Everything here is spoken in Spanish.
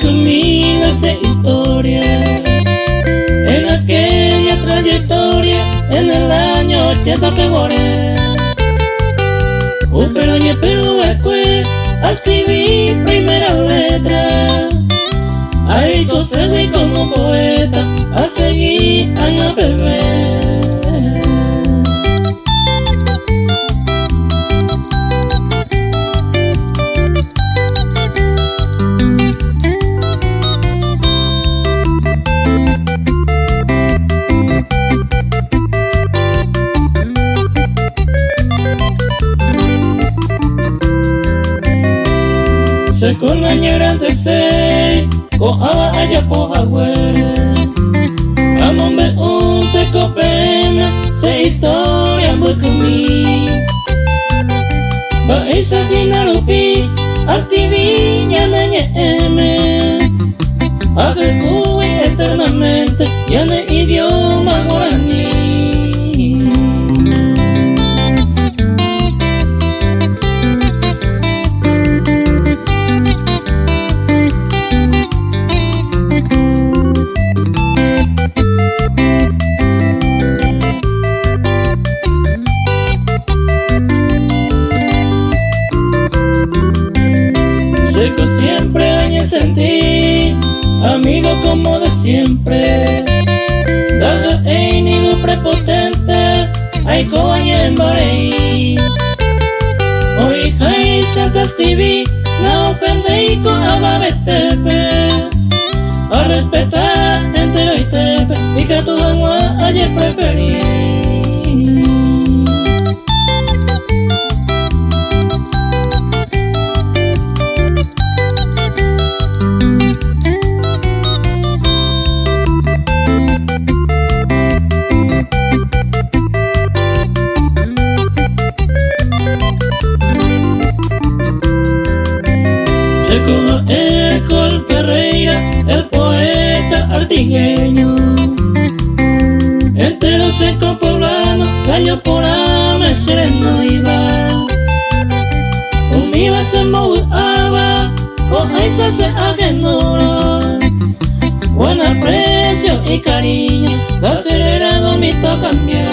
Conmigo hace historia en aquella trayectoria en el año 80 pegoré. Pero después a escribir primera letra. Ahí conseguí como poeta a seguir a la bebé. Se con la ñera de se coja allá por agüe. Vamos me un te copeme se historia muy conmigo. Va esa dinarupi activiña de ñeme. A que cuy eternamente y en el idioma guaraní. Siempre hay en sentir, amigo como de siempre. Dada en nido prepotente, hay coaña en barei. Hoy hay se te escribí, no ofende y con ababetepe. A respetar entero y tepe, y que tu agua ayer preferí. Ejol Ferreira, el poeta artigueño. Entero seco poblano, gallo por ame sereno iba. Conmigo se mudaba, con esa se agenó. Buen aprecio y cariño, acelerado mi cambiar.